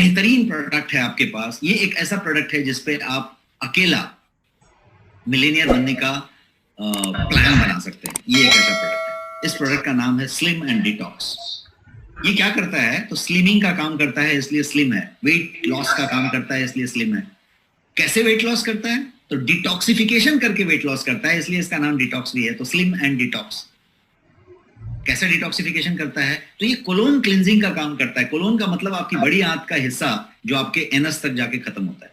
बेहतरीन प्रोडक्ट है आपके पास, ये एक ऐसा प्रोडक्ट है जिसपे आप अकेला मिलेनियर बनने का प्लान बना सकते हैं। ये एक ऐसा प्रोडक्ट है। इस प्रोडक्ट का नाम है स्लिम एंड डिटॉक्स। ये क्या करता है? तो स्लिमिंग का काम करता है इसलिए स्लिम है, वेट लॉस का काम करता है इसलिए स्लिम है। कैसे वेट लॉस करता है? तो डिटॉक्सिफिकेशन करके वेट लॉस करता है, इसलिए इसका नाम डिटॉक्स भी है। तो स्लिम एंड डिटॉक्स। कैसे डिटॉक्सिफिकेशन करता है? तो ये कोलोन क्लिंजिंग का काम करता है। कोलोन का मतलब आपकी बड़ी आंत का हिस्सा जो आपके एनस तक जाके खत्म होता है।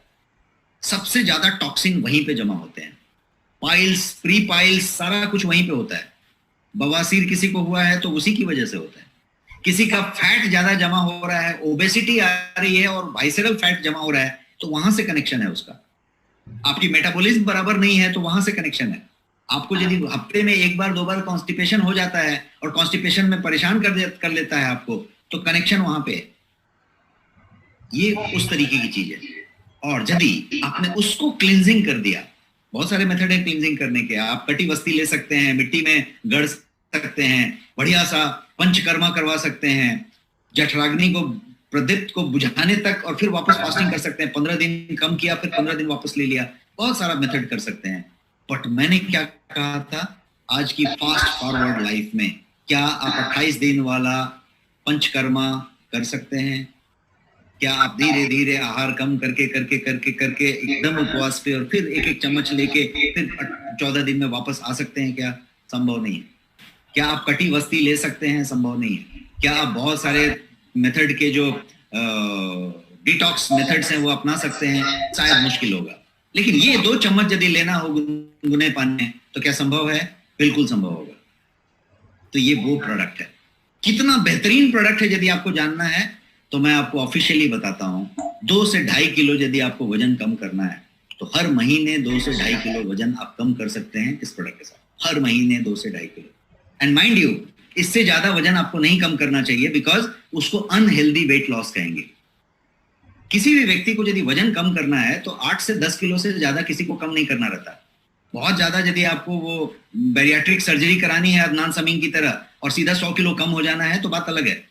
सबसे ज्यादा टॉक्सिन वहीं पे जमा होते हैं। पाइल्स, प्री पाइल्स, सारा कुछ वहीं पे होता है। बवासीर किसी को हुआ है तो उसी की वजह से होता है। किसी का फैट ज्यादा जमा हो रहा है, ओबेसिटी आ रही है और वाइसरल फैट जमा हो रहा है, तो वहां से कनेक्शन है उसका। आपकी मेटाबॉलिज्म बराबर नहीं है तो वहां से कनेक्शन है। आपको यदि हफ्ते में एक बार दो बार कॉन्स्टिपेशन हो जाता है और कॉन्स्टिपेशन में परेशान कर लेता है आपको, तो कनेक्शन वहां पे है। ये उस तरीके की चीज है। और यदि आपने उसको क्लिंजिंग कर दिया, बहुत सारे मेथड है क्लिंजिंग करने के। आप कटी वस्ती ले सकते हैं, मिट्टी में गड़ सकते हैं, बढ़िया सा पंचकर्मा करवा सकते हैं, जठराग्नि को, प्रदीप्त को बुझाने तक, और फिर वापस फास्टिंग कर सकते हैं। 15 दिन कम किया, फिर 15 दिन वापस ले लिया। बहुत सारा मेथड कर सकते हैं। बट मैंने क्या कहा था, आज की फास्ट फॉरवर्ड लाइफ में क्या आप 28 दिन वाला पंचकर्मा कर सकते हैं? क्या आप धीरे धीरे आहार कम करके करके करके करके एकदम उपवास पे और फिर एक एक चम्मच लेके फिर 14 दिन में वापस आ सकते हैं? क्या संभव नहीं है। क्या आप कटी वस्ती ले सकते हैं? संभव नहीं है। क्या आप बहुत सारे मेथड के जो डिटॉक्स मेथड्स हैं वो अपना सकते हैं? शायद मुश्किल होगा। लेकिन ये 2 चम्मच यदि लेना हो गुनगुने पानी में, तो क्या संभव है? बिल्कुल संभव होगा। तो ये वो प्रोडक्ट है। कितना बेहतरीन प्रोडक्ट है यदि आपको जानना है तो मैं आपको ऑफिशियली बताता हूं। 2 से 2.5 किलो यदि आपको वजन कम करना है तो हर महीने 2 से 2.5 किलो वजन आप कम कर सकते हैं इस प्रोडक्ट के साथ। हर महीने 2 से 2.5 किलो। एंड माइंड यू, इससे ज्यादा वजन आपको नहीं कम करना चाहिए, बिकॉज उसको अनहेल्दी वेट लॉस कहेंगे। किसी भी व्यक्ति को यदि वजन कम करना है तो 8 से 10 किलो से ज्यादा किसी को कम नहीं करना रहता। बहुत ज्यादा यदि आपको वो बैरियाट्रिक सर्जरी करानी है अदनान समीम की तरह और सीधा 100 किलो कम हो जाना है तो बात अलग है।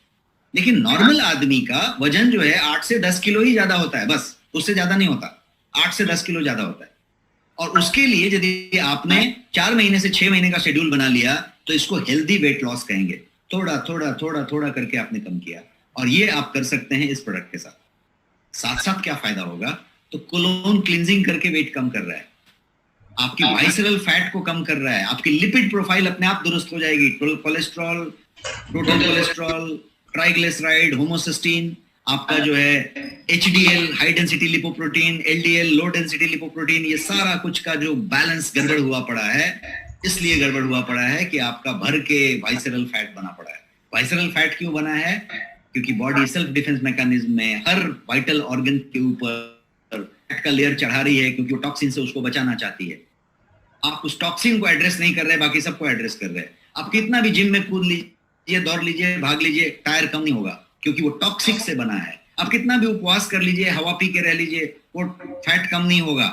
लेकिन नॉर्मल आदमी का वजन जो है 8 से 10 किलो ही ज्यादा होता है, बस, उससे ज्यादा नहीं होता। 8 से 10 किलो ज्यादा होता है। और उसके लिए यदि आपने 4 महीने से 6 महीने का शेड्यूल बना लिया तो इसको हेल्दी वेट लॉस कहेंगे। थोड़ा थोड़ा थोड़ा थोड़ा करके आपने कम किया, और ये आप कर सकते हैं इस प्रोडक्ट के साथ। साथ साथ क्या फायदा होगा? तो कोलोन क्लिंजिंग करके वेट कम कर रहा है, आपकी वाइसरल फैट को कम कर रहा है, आपकी लिपिड प्रोफाइल अपने आप दुरुस्त हो जाएगी। Cholesterol, total cholesterol, triglyceride, homocysteine, आपका जो है HDL, high density lipoprotein, LDL, low density lipoprotein, ये सारा कुछ का जो बैलेंस गड़बड़ हुआ पड़ा है। इसलिए गड़बड़ हुआ पड़ा है कि आपका भर के वाइसरल फैट बना पड़ा है। वाइसरल फैट क्यों बना है? क्योंकि बॉडी सेल्फ डिफेंस मैकेनिज्म में हर वाइटल ऑर्गन के ऊपर फैट का लेयर चढ़ा रही है, क्योंकि वो टॉक्सिन से उसको बचाना चाहती है। आप उस टॉक्सिन को एड्रेस नहीं कर रहे, बाकी सबको एड्रेस कर रहे हैं। आप कितना भी जिम में कूद लीजिए, दौड़ लीजिए, भाग लीजिए, टायर कम नहीं होगा, क्योंकि वो टॉक्सिक से बना है। आप कितना भी उपवास कर लीजिए, हवा पी के रह लीजिए, वो फैट कम नहीं होगा।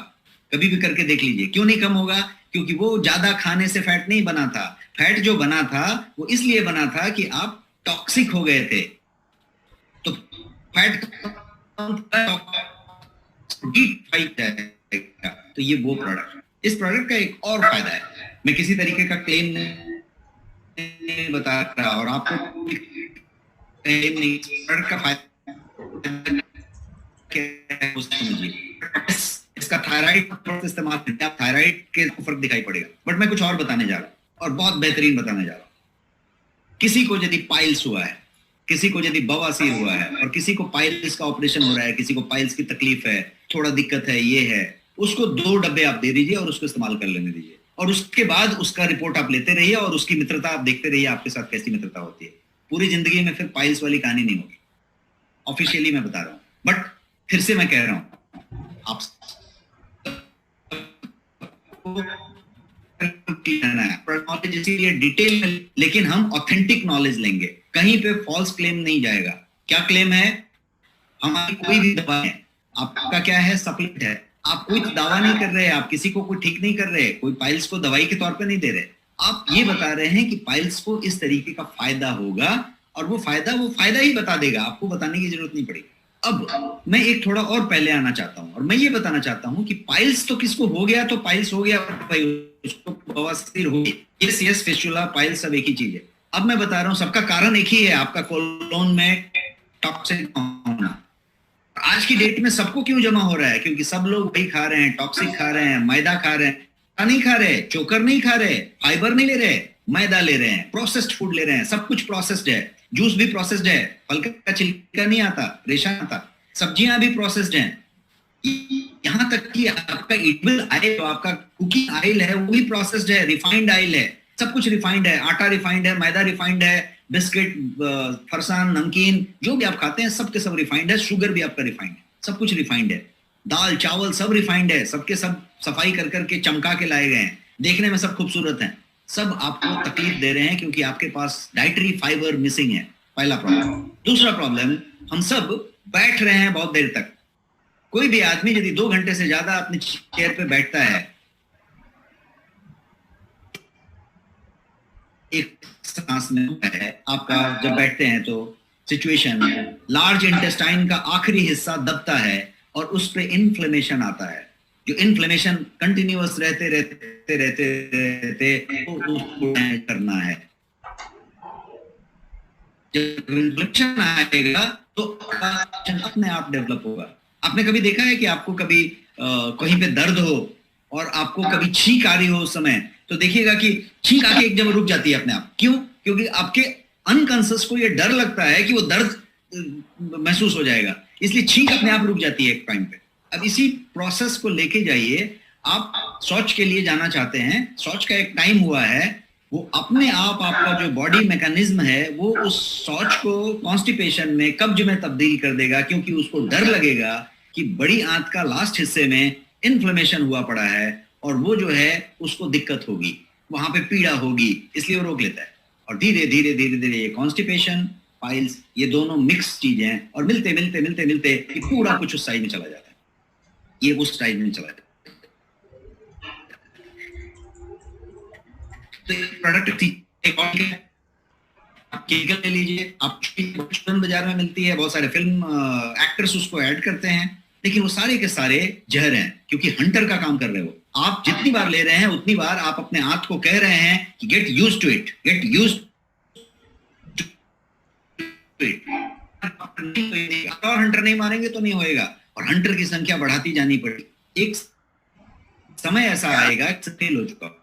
कभी भी करके देख लीजिए। क्यों नहीं कम होगा? क्योंकि वो ज्यादा खाने से फैट नहीं बना था। फैट जो बना था वो इसलिए बना था कि आप टॉक्सिक हो गए थे। तो फैट तो ये वो प्रोडक्ट। इस प्रोडक्ट का एक और फायदा है, मैं किसी तरीके का क्लेम नहीं बता रहा और आपको क्लेम नहीं, प्रोडक्ट का फायदा इसका थायराइड इस्तेमाल करते हैं, थायराइड के फर्क दिखाई पड़ेगा। बट मैं कुछ और बताने जा रहा हूं, और बहुत बेहतरीन बताने जा रहा हूं। किसी को यदि पाइल्स हुआ है, किसी को यदि बवासीर हुआ है, और किसी को पाइल्स का ऑपरेशन हो रहा है, किसी को पाइल्स की तकलीफ है, थोड़ा दिक्कत है, ये है, उसको 2 डब्बे आप दे दीजिए और उसको इस्तेमाल कर लेने दीजिए। और उसके बाद उसका रिपोर्ट आप लेते रहिए और उसकी मित्रता आप देखते रहिए, आपके साथ कैसी मित्रता होती है। पूरी जिंदगी में फिर पाइल्स वाली कहानी नहीं होगी। ऑफिशियली मैं बता रहा हूं। बट फिर से मैं कह रहा हूं, आप नॉलेज इसीलिए डिटेल में, लेकिन हम ऑथेंटिक नॉलेज लेंगे। कहीं पे फॉल्स क्लेम नहीं जाएगा। क्या क्लेम है? हमारी कोई भी दवा है, आपका क्या है, सप्लीमेंट है, आप कोई दावा नहीं कर रहे, आप किसी को कोई ठीक नहीं कर रहे, कोई पाइल्स को दवाई के तौर पे नहीं दे रहे। आप ये बता रहे हैं कि पाइल्स को इस तरीके का फायदा होगा, और वो फायदा ही बता देगा, आपको बताने की जरूरत नहीं पड़ेगी। अब मैं एक थोड़ा और पहले आना चाहता हूं और मैं ये बताना चाहता हूं कि पाइल्स तो किसको हो गया तो पाइल्स हो गया भाई, उसको बवासीर हो गई, यस फिस्टुला पाइल्स सब एक ही चीज है। अब मैं बता रहा हूं सबका कारण एक ही है, आपका कोलोन में टॉक्सिक होना। आज की डेट में सबको क्यों जमा हो रहा है? क्योंकि सब लोग वही खा रहे हैं, टॉक्सिक खा रहे हैं, मैदा खा रहे हैं, नहीं खा रहे, चोकर नहीं खा रहे, फाइबर नहीं ले रहे, मैदा ले रहे हैं, प्रोसेस्ड फूड ले रहे हैं, सब कुछ प्रोसेस्ड है, जूस भी प्रोसेस्ड है, फल का छिलका नहीं आता, रेशा आता, सब्जियां भी प्रोसेस्ड हैं, यहां तक कि आपका एडिबल ऑयल, आपका कुकिंग ऑयल है वो भी प्रोसेस्ड है, रिफाइंड ऑयल है, सब कुछ रिफाइंड है, आटा रिफाइंड है, मैदा रिफाइंड है, बिस्किट, फरसान, नमकीन जो भी आप खाते हैं सब के सब रिफाइंड है, शुगर भी आपका रिफाइंड है, सब कुछ रिफाइंड है, दाल चावल सब रिफाइंड है, सबके सब सफाई कर करके चमका के लाए गए हैं, देखने में सब खूबसूरत हैं, सब आपको तकलीफ दे रहे हैं क्योंकि आपके पास डाइटरी फाइबर मिसिंग है, पहला प्रॉब्लम। दूसरा प्रॉब्लम, हम सब बैठ रहे हैं बहुत देर तक। कोई भी आदमी यदि 2 घंटे से ज्यादा अपने चेयर पे बैठता है, एक सांस में है आपका, जब बैठते हैं तो सिचुएशन, लार्ज इंटेस्टाइन का आखिरी हिस्सा दबता है और उस पे इन्फ्लेमेशन आता है, जो इन्फ्लेमेशन कंटिन्यूअस रहते रहते रहते रहते तो उसको करना है। जब इन्फ्लेमेशन आएगा तो अपने आप डेवलप होगा। आपने कभी देखा है कि आपको कभी कहीं पे दर्द हो और आपको कभी छींक आ रही हो उस समय, तो देखिएगा कि छींक आके एक जगह रुक जाती है अपने आप। क्यों? क्योंकि आपके अनकॉन्शियस को ये डर लगता है कि वो दर्द महसूस हो जाएगा, इसलिए छींक अपने आप रुक जाती है एक टाइम पे। अब इसी प्रोसेस को लेके जाइए, आप शौच के लिए जाना चाहते हैं, शौच का एक टाइम हुआ है, वो अपने आप आपका जो बॉडी मैकेनिज्म है वो उस शौच को कॉन्स्टिपेशन में, कब्ज में तब्दील कर देगा, क्योंकि उसको डर लगेगा कि बड़ी आंत का लास्ट हिस्से में इन्फ्लेमेशन हुआ पड़ा है और वो जो है उसको दिक्कत होगी, वहां पे पीड़ा होगी, इसलिए वो रोक लेता है। और धीरे धीरे धीरे धीरे ये कॉन्स्टिपेशन, पाइल्स, ये दोनों मिक्स चीजें हैं और मिलते मिलते मिलते मिलते ये पूरा कुछ उस साइड में चला जाता है, ये उस साइड में चला जाता है। तो प्रोडक्ट एक और आप केमिकल ले लीजिए, आप फिल्म बाजार में मिलती है, बहुत सारे फिल्म एक्टर्स उसको ऐड करते हैं, लेकिन वो सारे के सारे जहर हैं, क्योंकि हंटर का काम कर रहे हो आप। जितनी बार ले रहे हैं उतनी बार आप अपने आंत को कह रहे हैं कि get used to it, get used to it. और हंटर नहीं मारेंगे तो नहीं होएगा, और हंटर की संख्या बढ़ाती जानी पड़ेगी। एक समय ऐसा आएगा, फेल हो चुका,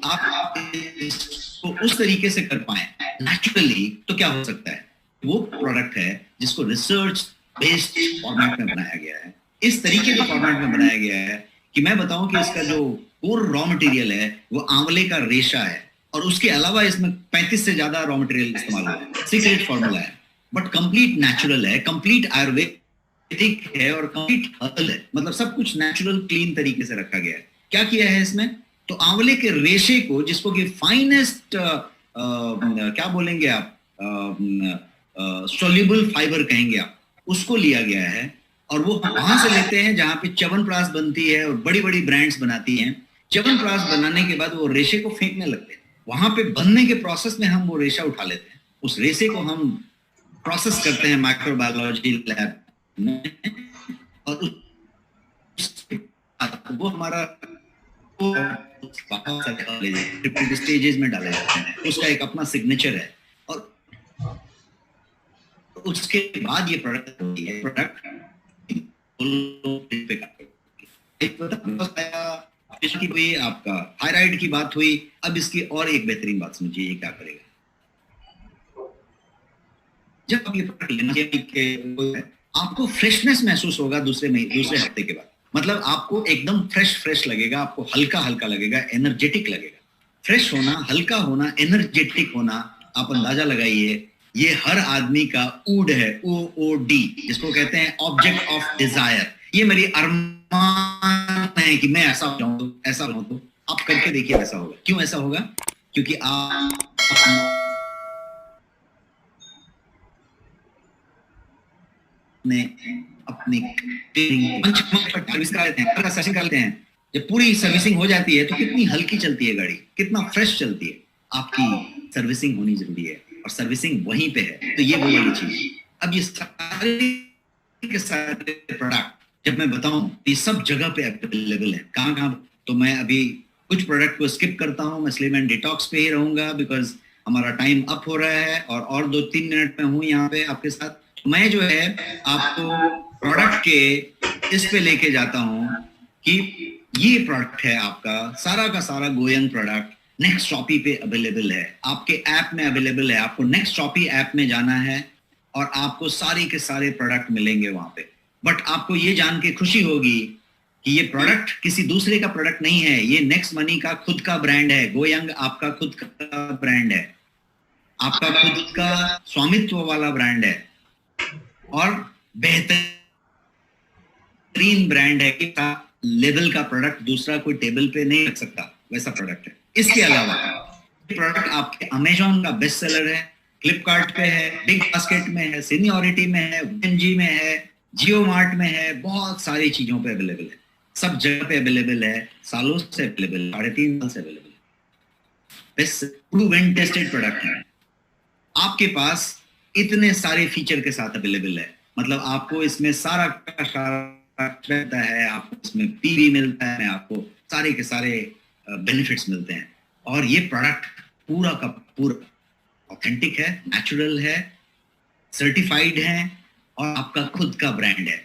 आप इसको उस तरीके से कर पाए नेचुरली, तो क्या हो सकता है? वो प्रोडक्ट है जिसको रिसर्च बेस्ड फॉर्मेट में बनाया गया है, इस तरीके के फॉर्मेट में बनाया गया है कि मैं बताऊं कि इसका जो कोर रॉ मटेरियल है वो आंवले का रेशा है, और उसके अलावा इसमें 35 से ज्यादा रॉ मटेरियल इस्तेमाल हुआ है। सीक्रेट फॉर्मूला है, बट कंप्लीट नेचुरल है, कंप्लीट आयुर्वेदिक है और कंप्लीट हर्बल है, मतलब सब कुछ नेचुरल क्लीन तरीके से रखा गया है। क्या किया है इसमें? तो आंवले के रेशे को, जिसको कि फाइनेस्ट क्या बोलेंगे आप, सोल्यूबल फाइबर कहेंगे आप, उसको लिया गया है, और वो वहां से लेते हैं जहां पे च्यवनप्राश बनती है और बड़ी बड़ी ब्रांड्स बनाती हैं। च्यवनप्राश बनाने के बाद वो रेशे को फेंकने लगते हैं, वहां पे बनने के प्रोसेस में हम वो रेशा उठा लेते हैं, उस रेशे को हम प्रोसेस करते हैं माइक्रोबायोलॉजी लैब में, और वो हमारा स्टेजेस में डाले जाते हैं, उसका एक अपना सिग्नेचर है, और उसके बाद ये प्रोडक्ट होती है। प्रोडक्ट की हुई, आपका थायराइड की बात हुई, अब इसकी और एक बेहतरीन बात समझिए, ये क्या करेगा। जब आप ये प्रोडक्ट लेना चाहिए, आपको फ्रेशनेस महसूस होगा दूसरे हफ्ते के बाद, मतलब आपको एकदम फ्रेश लगेगा, आपको हल्का हल्का लगेगा, एनर्जेटिक लगेगा। फ्रेश होना, हल्का होना, एनर्जेटिक होना, आप अंदाजा लगाइए, ये हर आदमी का ऊड है, OOD, जिसको कहते हैं ऑब्जेक्ट ऑफ डिजायर। ये मेरी अरमान है कि मैं ऐसा हो जाऊं, ऐसा हो, तो आप करके देखिए वैसा होगा। क्यों ऐसा होगा? क्योंकि आप अपनी सर्विसिंग करते हैं, जब पूरी सर्विसिंग हो जाती है तो कितनी हल्की चलती है गाड़ी, कितना फ्रेश चलती है। आपकी सर्विसिंग होनी जरूरी है, और सर्विसिंग वहीं पे है। तो ये वो वाली चीज, अब ये सारे के सारे प्रोडक्ट जब मैं बताऊं, ये सब जगह पे अवेलेबल है। कहाँ कहाँ, तो मैं अभी कुछ प्रोडक्ट को स्किप करता हूँ, मैं स्लिम एंड डिटॉक्स पे ही रहूंगा बिकॉज हमारा टाइम अप हो रहा है, और 2-3 मिनट में हूँ यहाँ पे आपके साथ। तो मैं जो है आपको प्रोडक्ट के इस पे लेके जाता हूँ कि ये प्रोडक्ट है आपका सारा का सारा गोयंग प्रोडक्ट नेक्स्ट शॉपी पे अवेलेबल है, आपके ऐप में अवेलेबल है। आपको नेक्स्ट शॉपी ऐप में जाना है और आपको सारे के सारे प्रोडक्ट मिलेंगे वहां पे। बट आपको ये जान के खुशी होगी कि ये प्रोडक्ट किसी दूसरे का प्रोडक्ट नहीं है, ये नेक्स्ट मनी का खुद का ब्रांड है। गोयंग आपका खुद का ब्रांड है, आपका खुद का स्वामित्व वाला ब्रांड है, और बेहतरीन ब्रांड है कि लेवल का प्रोडक्ट दूसरा कोई टेबल पे नहीं रख सकता, वैसा प्रोडक्ट है। इसके अलावा प्रोडक्ट आपके अमेजॉन का बेस्ट सेलर है, फ्लिपकार्ट पे है, बिग बास्केट में है, सीनियोरिटी में है, एनजी में है, जियो मार्ट में है, बहुत सारी चीजों पे अवेलेबल है, सब जगह पे अवेलेबल है, सालों से अवेलेबल है, 3.5 साल से अवेलेबल है। बेस्ट प्रूवन टेस्टेड प्रोडक्ट है, आपके पास इतने सारे फीचर के साथ अवेलेबल है। मतलब आपको इसमें सारा का सारा रहता है, आपको इसमें पीवी मिलता है, आपको सारे के सारे बेनिफिट्स मिलते हैं। और ये प्रोडक्ट पूरा का पूरा ऑथेंटिक है, नेचुरल है, सर्टिफाइड है, और आपका खुद का ब्रांड है।